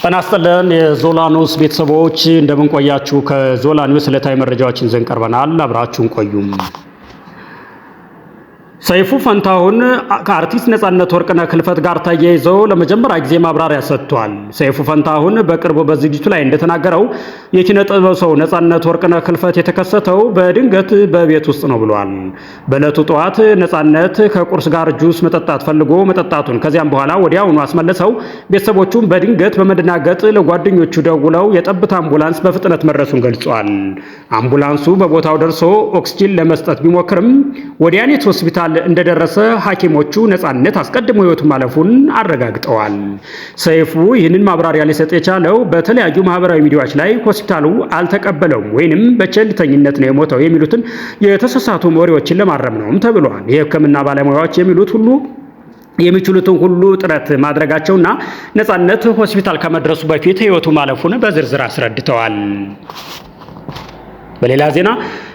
ጤና ይስጥልን የዞላ ኒውስ ቤተሰቦች እንደምን ቆያችሁ? ከዞላ ኒውስ ዕለታዊ መረጃዎችን ይዘን ቀርበናል። አብራችሁን ቆዩም። ሰይፉ ፈንታሁን ከአርቲስት ነጻነት ወርቅነህ ህልፈት ጋር ተያይዘው ለመጀመሪያ ጊዜ ማብራሪያ ሰጥቷል። ሰይፉ ፈንታሁን በቅርቡ በዝግጅቱ ላይ እንደተናገረው የኪነ ጥበብ ሰው ነጻነት ወርቅነህ ህልፈት የተከሰተው በድንገት በቤት ውስጥ ነው ብሏል። በዕለቱ ጠዋት ነጻነት ከቁርስ ጋር ጁስ መጠጣት ፈልጎ መጠጣቱን ከዚያም በኋላ ወዲያውኑ አስመለሰው። ቤተሰቦቹም በድንገት በመደናገጥ ለጓደኞቹ ደውለው የጠብታ አምቡላንስ በፍጥነት መድረሱን ገልጿል። አምቡላንሱ በቦታው ደርሶ ኦክስጂን ለመስጠት ቢሞክርም ወዲያኔት ሆስፒታል እንደደረሰ ሐኪሞቹ ነጻነት አስቀድሞ ህይወቱ ማለፉን አረጋግጠዋል። ሰይፉ ይህንን ማብራሪያ ሊሰጥ የቻለው በተለያዩ ማህበራዊ ሚዲያዎች ላይ ሆስፒታሉ አልተቀበለውም ወይንም በቸልተኝነት ነው የሞተው የሚሉትን የተሳሳቱ ወሬዎችን ለማረም ነውም ተብሏል። የሕክምና ባለሙያዎች የሚችሉትን ሁሉ ጥረት ማድረጋቸውና ነጻነት ሆስፒታል ከመድረሱ በፊት ህይወቱ ማለፉን በዝርዝር አስረድተዋል። በሌላ ዜና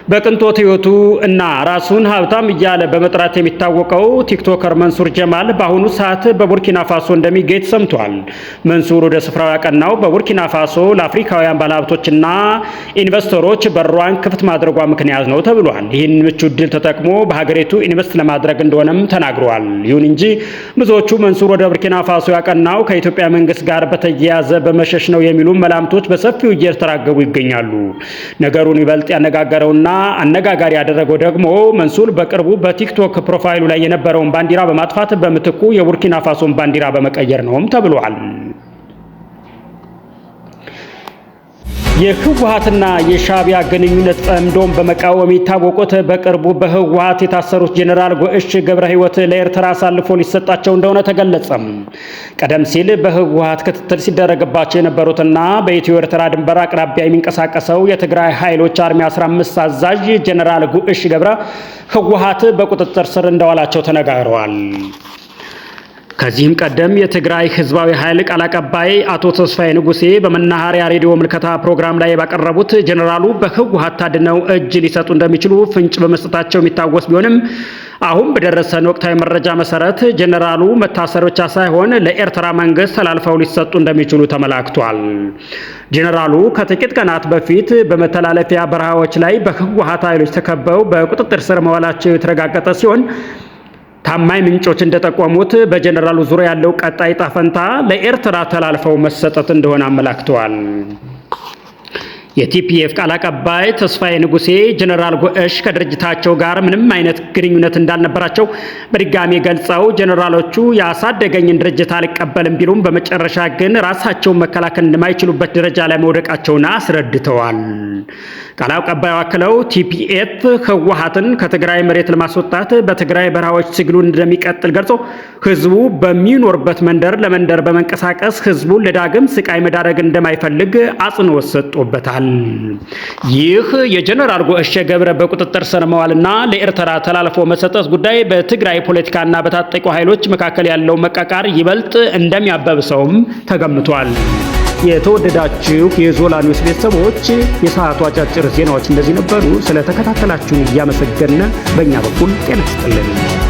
በቅንጦት ህይወቱ እና ራሱን ሀብታም እያለ በመጥራት የሚታወቀው ቲክቶከር መንሱር ጀማል በአሁኑ ሰዓት በቡርኪና ፋሶ እንደሚገኝ ሰምቷል። መንሱር ወደ ስፍራው ያቀናው በቡርኪና ፋሶ ለአፍሪካውያን ባለሀብቶችና ኢንቨስተሮች በሯን ክፍት ማድረጓ ምክንያት ነው ተብሏል። ይህን ምቹ ዕድል ተጠቅሞ በሀገሪቱ ኢንቨስት ለማድረግ እንደሆነም ተናግረዋል። ይሁን እንጂ ብዙዎቹ መንሱር ወደ ቡርኪና ፋሶ ያቀናው ከኢትዮጵያ መንግስት ጋር በተያያዘ በመሸሽ ነው የሚሉ መላምቶች በሰፊው እየተራገቡ ይገኛሉ። ነገሩን ይበልጥ ያነጋገረውና አነጋጋሪ ያደረገው ደግሞ መንሱር በቅርቡ በቲክቶክ ፕሮፋይሉ ላይ የነበረውን ባንዲራ በማጥፋት በምትኩ የቡርኪና ፋሶን ባንዲራ በመቀየር ነውም ተብሏል። የህወሓትና የሻዕቢያ ግንኙነት ጸምዶም በመቃወም የታወቁት በቅርቡ በህወሓት የታሰሩት ጄኔራል ጎእሽ ገብረ ህይወት ለኤርትራ አሳልፎ ሊሰጣቸው እንደሆነ ተገለጸም። ቀደም ሲል በህወሓት ክትትል ሲደረግባቸው የነበሩትና በኢትዮ ኤርትራ ድንበር አቅራቢያ የሚንቀሳቀሰው የትግራይ ኃይሎች አርሚ 15 አዛዥ ጄኔራል ጎእሽ ገብረ ህወሓት በቁጥጥር ስር እንደዋላቸው ተነጋግረዋል። ከዚህም ቀደም የትግራይ ህዝባዊ ኃይል ቃል አቀባይ አቶ ተስፋዬ ንጉሴ በመናኸሪያ ሬዲዮ ምልከታ ፕሮግራም ላይ ባቀረቡት ጄኔራሉ በህወሓት ታድነው እጅ ሊሰጡ እንደሚችሉ ፍንጭ በመስጠታቸው የሚታወስ ቢሆንም አሁን በደረሰን ወቅታዊ መረጃ መሰረት ጄኔራሉ መታሰር ብቻ ሳይሆን ለኤርትራ መንግስት ተላልፈው ሊሰጡ እንደሚችሉ ተመላክቷል። ጄኔራሉ ከጥቂት ቀናት በፊት በመተላለፊያ በረሃዎች ላይ በህወሓት ኃይሎች ተከበው በቁጥጥር ስር መዋላቸው የተረጋገጠ ሲሆን ታማኝ ምንጮች እንደጠቆሙት በጄኔራሉ ዙሪያ ያለው ቀጣይ ዕጣ ፈንታ ለኤርትራ ተላልፈው መሰጠት እንደሆነ አመላክተዋል። የቲፒኤፍ ቃል አቀባይ ተስፋዬ ንጉሴ ጄኔራል ጎእሽ ከድርጅታቸው ጋር ምንም አይነት ግንኙነት እንዳልነበራቸው በድጋሚ ገልጸው ጄኔራሎቹ ያሳደገኝን ድርጅት አልቀበልም ቢሉም በመጨረሻ ግን ራሳቸውን መከላከል እንደማይችሉበት ደረጃ ላይ መውደቃቸውን አስረድተዋል። ቃል አቀባዩ አክለው ቲፒኤፍ ህወሓትን ከትግራይ መሬት ለማስወጣት በትግራይ በረሃዎች ትግሉን እንደሚቀጥል ገልጾ ህዝቡ በሚኖርበት መንደር ለመንደር በመንቀሳቀስ ህዝቡን ለዳግም ስቃይ መዳረግ እንደማይፈልግ አጽንኦት ሰጥቶበታል። ይህ የጄኔራል ጎእሽ ገብረ በቁጥጥር ስር መዋልና ለኤርትራ ተላልፎ መሰጠት ጉዳይ በትግራይ ፖለቲካና በታጠቁ ኃይሎች መካከል ያለው መቃቃር ይበልጥ እንደሚያባብሰውም ተገምቷል። የተወደዳችሁ የዞላ ኒውስ ቤተሰቦች የሰዓቱ አጫጭር ዜናዎች እንደዚህ ነበሩ። ስለተከታተላችሁን እያመሰገንን በእኛ በኩል ጤና ይስጥልን።